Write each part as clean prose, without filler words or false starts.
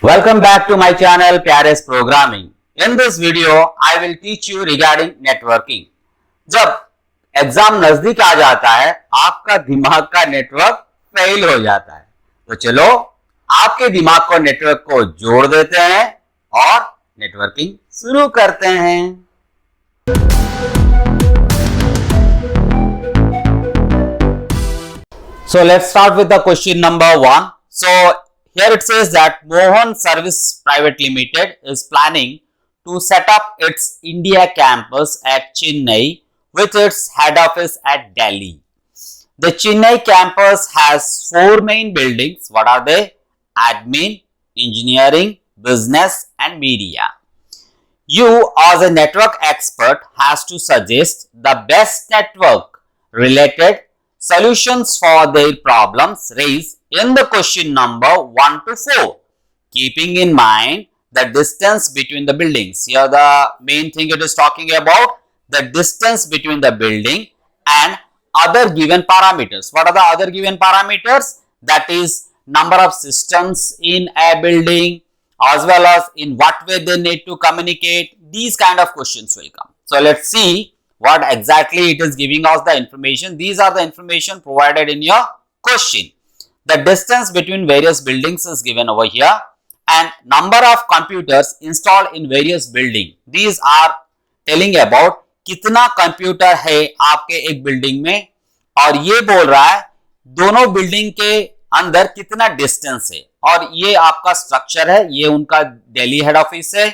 Welcome back to my channel Pyares Programming. In this video, I will teach you regarding networking. जब exam नजदीक आ जाता है, आपका दिमाग का नेटवर्क फेल हो जाता है, तो चलो आपके दिमाग को नेटवर्क को जोड़ देते हैं और नेटवर्किंग शुरू करते हैं। So let's start with the question number 1. So here it says that Mohan Service Private Limited is planning to set up its India campus at Chennai with its head office at Delhi. The Chennai campus has 4 main buildings. What are they? Admin, engineering, business and media. You as a network expert has to suggest the best network related solutions for their problems raised in the question number 1 to 4, keeping in mind the distance between the buildings. Here the main thing it is talking about the distance between the building and other given parameters. What are the other given parameters? That is number of systems in a building as well as in what way they need to communicate. These kind of questions will come. So let's see what exactly it is giving us the information. These are the information provided in your question. The distance between various buildings is given over here and number of computers installed in various building. These are telling about कितना computer है आपके एक building में और ये बोल रहा है दोनों बिल्डिंग के अंदर कितना डिस्टेंस है और ये आपका स्ट्रक्चर है, ये उनका दिल्ली हेड ऑफिस है,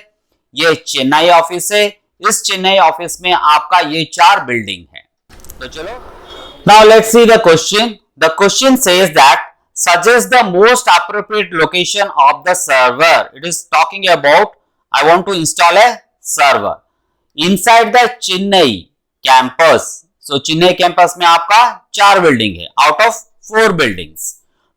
ये चेन्नई ऑफिस है, इस चेन्नई ऑफिस में आपका ये 4 बिल्डिंग है। तो चलो now let's see the question. The question says that suggest the most appropriate location of the server. It is talking about I want to install a server inside the Chennai campus. So Chennai campus में आपका 4 building है out of 4 buildings.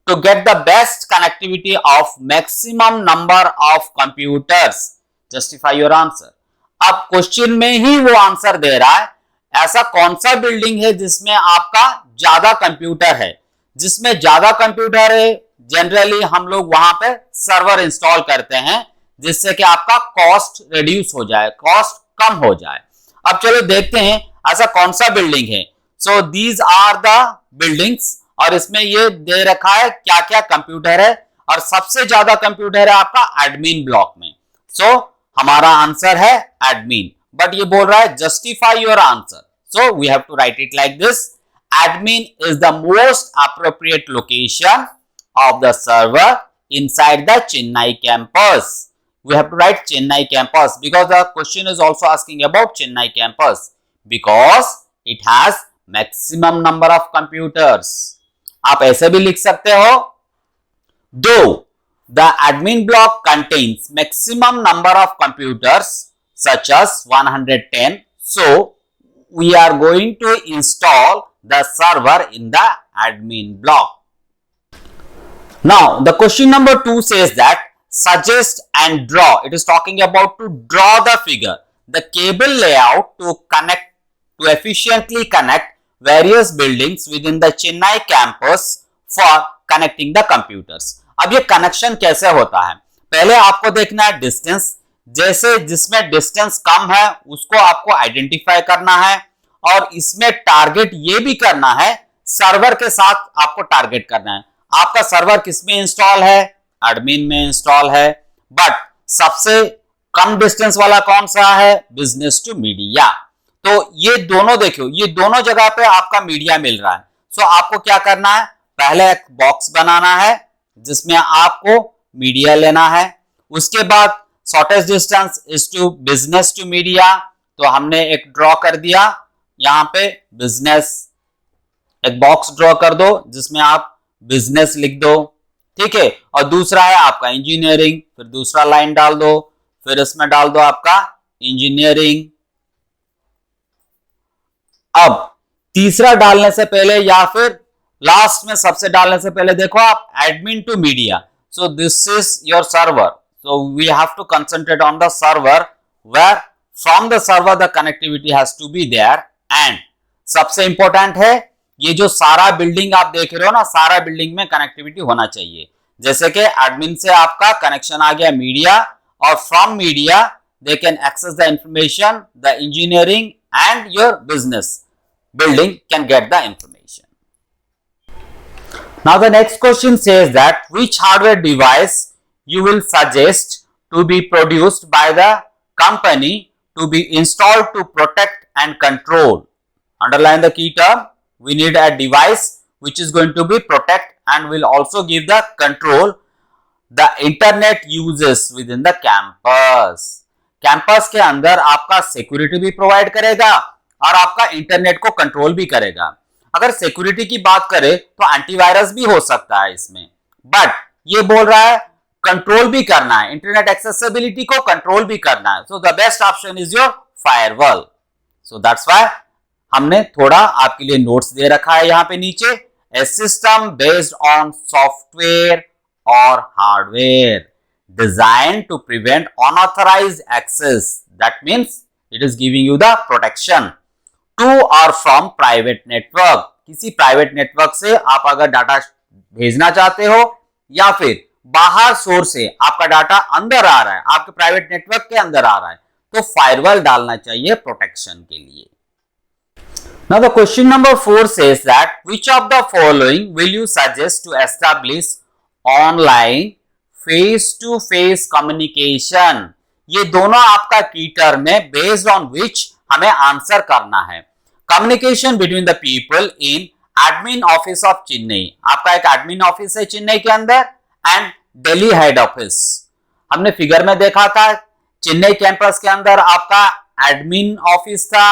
To get the best connectivity of maximum number of computers, justify your answer. अब question में ही वो answer दे रहा है ऐसा कौन सा बिल्डिंग है जिसमें आपका ज्यादा कंप्यूटर है। जिसमें ज्यादा कंप्यूटर है जनरली हम लोग वहां पे सर्वर इंस्टॉल करते हैं जिससे कि आपका कॉस्ट रिड्यूस हो जाए, कॉस्ट कम हो जाए। अब चलो देखते हैं ऐसा कौन सा बिल्डिंग है। So these are the buildings और इसमें ये दे रखा है क्या क्या कंप्यूटर है और सबसे ज्यादा कंप्यूटर है आपका एडमिन ब्लॉक में। सो हमारा आंसर है एडमिन, बट ये बोल रहा है justify your answer. So we have to write it like this, admin is the most appropriate location of the server inside the Chennai campus. We have to write Chennai campus because the question is also asking about Chennai campus because it has maximum number of computers. आप ऐसे भी लिख सकते हो though the admin block contains maximum number of computers such as 110, so we are going to install the server in the admin block. Now the question number 2 says that suggest and draw. It is talking about to draw the figure, the cable layout to efficiently connect various buildings within the Chennai campus for connecting the computers. अब ये connection कैसे होता है, पहले आपको देखना है distance, जैसे जिसमें डिस्टेंस कम है उसको आपको आइडेंटिफाई करना है और इसमें टारगेट ये भी करना है सर्वर के साथ आपको टारगेट करना है। आपका सर्वर किसमें इंस्टॉल है, एडमिन में इंस्टॉल है, बट सबसे कम डिस्टेंस वाला कौन सा है, बिजनेस टू मीडिया। तो ये दोनों देखियो, ये दोनों जगह पे आपका मीडिया मिल रहा है। सो आपको क्या करना है, पहले एक बॉक्स बनाना है जिसमें आपको मीडिया लेना है, उसके बाद shortest distance is to business to media, तो हमने एक ड्रॉ कर दिया यहां पे बिजनेस, एक बॉक्स ड्रॉ कर दो जिसमें आप बिजनेस लिख दो, ठीक है। और दूसरा है आपका इंजीनियरिंग, फिर दूसरा लाइन डाल दो, फिर इसमें डाल दो आपका इंजीनियरिंग। अब तीसरा डालने से पहले या फिर लास्ट में सबसे डालने से पहले देखो आप admin to media, so this is your server, so we have to concentrate on the server where from the server the connectivity has to be there. And सबसे इंपॉर्टेंट है ये जो सारा बिल्डिंग आप देख रहे हो ना, सारा बिल्डिंग में कनेक्टिविटी होना चाहिए। जैसे कि एडमिन से आपका कनेक्शन आ गया मीडिया, और from media they can access the information, the engineering and your business building can get the information. Now the next question says that which hardware device you will suggest to be produced by the company to be installed to protect and control. Underline the key term. We need a device which is going to be protect and will also give the control the internet uses within the campus. Campus के अंदर आपका security भी provide करेगा और आपका internet को control भी करेगा। अगर सिक्योरिटी की बात करें तो एंटीवायरस भी हो सकता है इसमें, बट ये बोल रहा है कंट्रोल भी करना है, इंटरनेट एक्सेसिबिलिटी को कंट्रोल भी करना है। सो the best option is your firewall. So that's why हमने थोड़ा आपके लिए नोट्स दे रखा है यहाँ पे नीचे। A system based on software और hardware design to prevent unauthorised access, that means it is giving you the protection to और फ्रॉम प्राइवेट नेटवर्क। किसी प्राइवेट नेटवर्क से आप अगर डाटा भेजना चाहते हो या फिर बाहर सोर्स से आपका डाटा अंदर आ रहा है, आपके प्राइवेट नेटवर्क के अंदर आ रहा है, तो फायरवॉल डालना चाहिए प्रोटेक्शन के लिए। Now the question number 4 says that which of the following will you suggest to establish online face to face communication? ये दोनों आपका की टर्म है बेस्ड ऑन विच हमें आंसर करना है। Communication between the people in admin office of Chennai, आपका एक एडमिन ऑफिस है चेन्नई के अंदर, एंड दिल्ली हेड ऑफिस। हमने फिगर में देखा था चेन्नई कैंपस के अंदर आपका एडमिन ऑफिस था,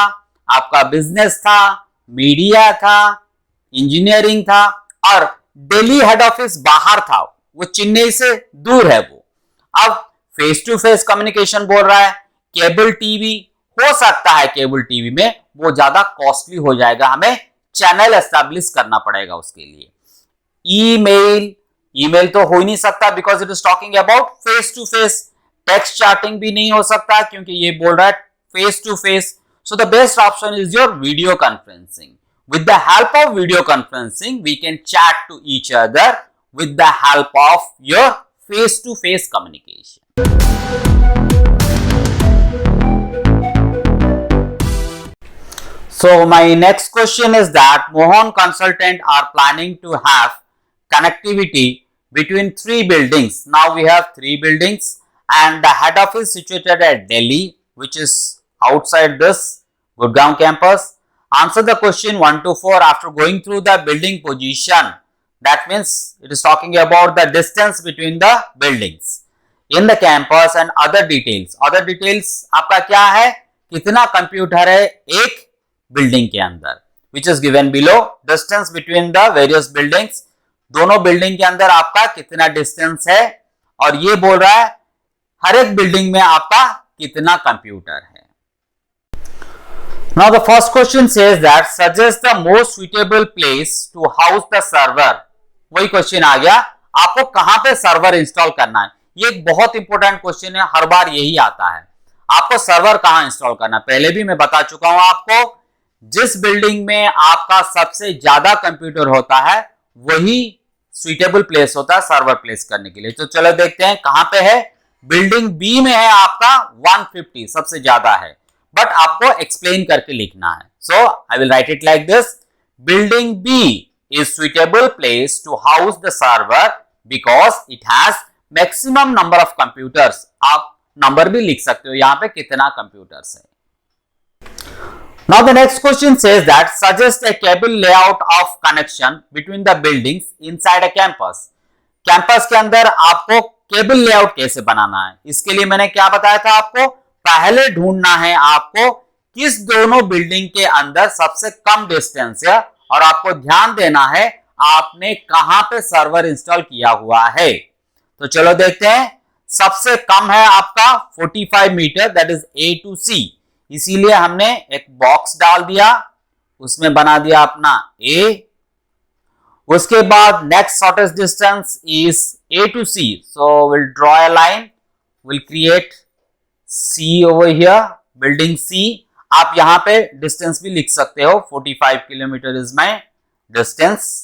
आपका बिजनेस था, मीडिया था, इंजीनियरिंग था, और दिल्ली हेड ऑफिस बाहर था, वो चेन्नई से दूर है वो। अब फेस टू फेस कम्युनिकेशन बोल रहा है, केबल टीवी हो सकता है, केबल टीवी में वो ज्यादा कॉस्टली हो जाएगा, हमें चैनल एस्टैब्लिश करना पड़ेगा उसके लिए। ईमेल तो हो ही नहीं सकता because it is talking about face to face. Text chatting भी नहीं हो सकता क्योंकि ये बोल रहा है face to face. So the best option is your video conferencing. With the help of video conferencing we can chat to each other with the help of your face to face communication. So my next question is that Mohan Consultant are planning to have connectivity between 3 buildings. Now we have 3 buildings and the head office situated at Delhi, which is outside this Gurgaon campus. Answer the question 1 to 4 after going through the building position. That means it is talking about the distance between the buildings in the campus and other details. Other details आपका क्या है, कितना computer है एक building के अंदर, which is given below. Distance between the various buildings, दोनों building के अंदर आपका कितना डिस्टेंस है, और ये बोल रहा है हर एक बिल्डिंग में आपका कितना कंप्यूटर है। Now the first question says that suggest the most suitable place to house the server. वही क्वेश्चन आ गया, आपको कहां पे सर्वर इंस्टॉल करना है। ये एक बहुत इंपॉर्टेंट क्वेश्चन है, हर बार यही आता है, आपको सर्वर कहां इंस्टॉल करना। पहले भी मैं बता चुका हूं आपको, जिस बिल्डिंग में आपका सबसे ज्यादा कंप्यूटर होता है वही सुइटेबल प्लेस होता है सर्वर प्लेस करने के लिए। तो चलो देखते हैं कहां पे है। बिल्डिंग बी में है आपका 150 सबसे ज्यादा है, बट आपको एक्सप्लेन करके लिखना है। So I will write it like this, building B is suitable place to house the server because it has maximum number of computers. आप नंबर भी लिख सकते हो यहां पे कितना कंप्यूटर्स है। Now the next question says that suggest a cable layout of connection between the buildings inside a campus. Campus के अंदर आपको केबल लेआउट कैसे बनाना है, इसके लिए मैंने क्या बताया था आपको, पहले ढूंढना है आपको किस दोनों बिल्डिंग के अंदर सबसे कम डिस्टेंस है, और आपको ध्यान देना है आपने कहां पे सर्वर इंस्टॉल किया हुआ है। तो चलो देखते हैं, सबसे कम है आपका 45 metre, that is A to C। इसीलिए हमने एक बॉक्स डाल दिया, उसमें बना दिया अपना A। उसके बाद next shortest distance is A to C, so we'll draw a line, we'll create C over here, building C। आप यहां पे डिस्टेंस भी लिख सकते हो, 45 kilometre is my distance.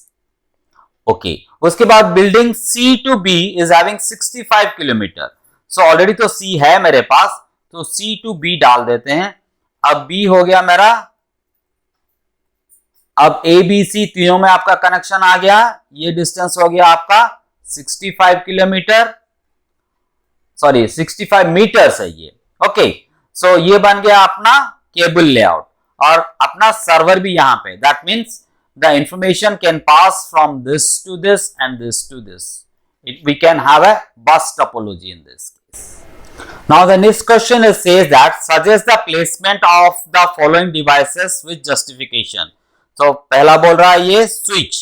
Okay, उसके बाद building C to B is having 65 kilometre. So already तो C है मेरे पास, तो C to B डाल देते हैं। अब B हो गया मेरा, अब A B C तीनों में आपका कनेक्शन आ गया। ये डिस्टेंस हो गया आपका 65 किलोमीटर, सॉरी 65 मीटर्स है ये। ओके, सो ये बन गया अपना केबल लेआउट और अपना सर्वर भी यहां पे। That means the information can pass from this to this and this to this. We can have a bus topology in this case. Now the next question is says that suggest the placement of the following devices with justification. So पहला बोल रहा है ये switch.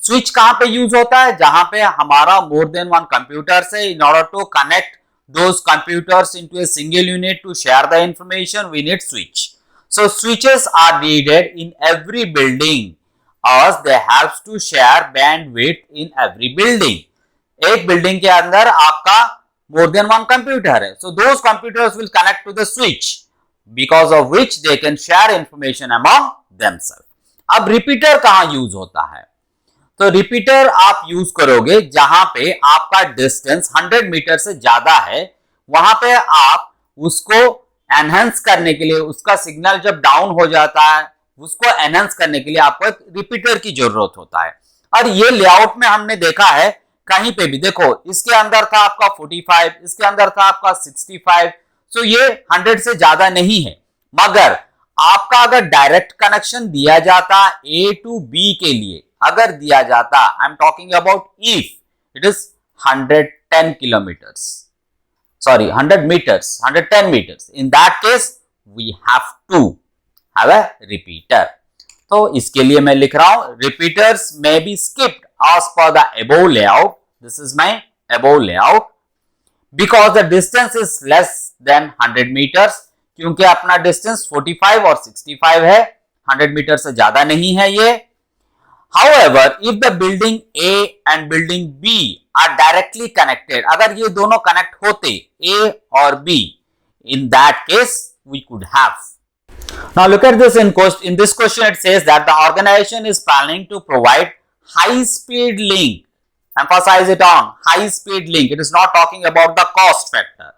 Switch कहां पे use होता है? जहां पे हमारा मोर देन वन कंप्यूटर से in order to connect those computers into a single unit to share the information we need switch. So switches are needed in every building as they have to share bandwidth in every building. एक building के अंदर आपका more than one computer है, so those computers will connect to the switch because of which they can share information among themselves. अब repeater कहां use होता है? तो रिपीटर आप यूज करोगे जहां पे आपका डिस्टेंस 100 मीटर से ज्यादा है। वहां पे आप उसको एनहेंस करने के लिए, उसका सिग्नल जब डाउन हो जाता है उसको एनहेंस करने के लिए आपको एक रिपीटर की जरूरत होता है। और ये लेआउट में हमने देखा है कहीं पे भी, देखो इसके अंदर था आपका 45, इसके अंदर था आपका 65, सो ये 100 से ज्यादा नहीं है। मगर आपका अगर डायरेक्ट कनेक्शन दिया जाता A to B के लिए, अगर दिया जाता, I am talking about if it is 110 kilometres, sorry 100 metres, 110 metres, in that case we have to have a repeater. तो इसके लिए मैं लिख रहा हूं repeaters may be skipped as per the above layout. This is my above layout because the distance is less than 100 meters. क्योंकि अपना distance 45 और 65 है, 100 मीटर से ज्यादा नहीं है ये। However, if the building A and building B are directly connected, अगर ये दोनों कनेक्ट होते A और B, in that case we could have. Now look at this in this question it says that the organization is planning to provide high speed link. Emphasize it on high speed link. It is not talking about the cost factor.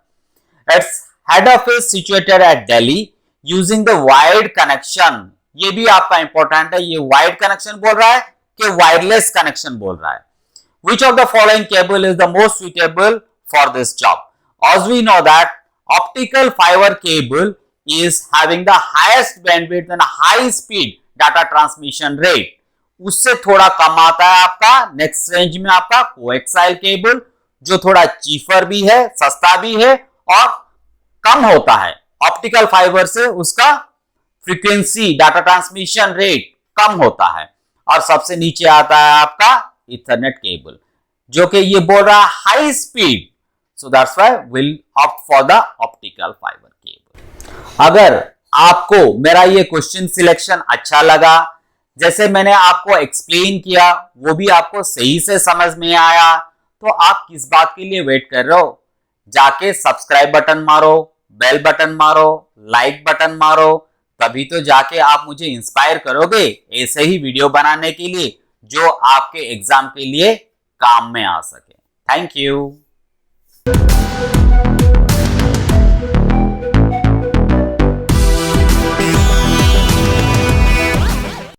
Its head office situated at Delhi using the wired connection. ये भी आपका important है, ये wired connection बोल रहा है कि wireless connection बोल रहा है। Which of the following cable is the most suitable for this job? As we know that optical fiber cable is having the highest bandwidth and high speed data transmission rate. उससे थोड़ा कम आता है आपका next range में आपका coaxial cable, जो थोड़ा चीफर भी है, सस्ता भी है और कम होता है। ऑप्टिकल फाइबर से उसका फ्रीक्वेंसी डाटा ट्रांसमिशन रेट कम होता है। और सबसे नीचे आता है आपका इथरनेट केबल, जो कि ये बोल रहा है high speed, so that's why will opt for the optical fibre cable. अगर आपको मेरा ये क्वेश्चन सिलेक्शन अच्छा लगा, जैसे मैंने आपको एक्सप्लेन किया वो भी आपको सही से समझ में आया, तो आप किस बात के लिए वेट कर रहे हो? जाके सब्सक्राइब बटन मारो, बेल बटन मारो, लाइक बटन मारो, तभी तो जाके आप मुझे इंस्पायर करोगे ऐसे ही वीडियो बनाने के लिए जो आपके एग्जाम के लिए काम में आ सके। Thank you.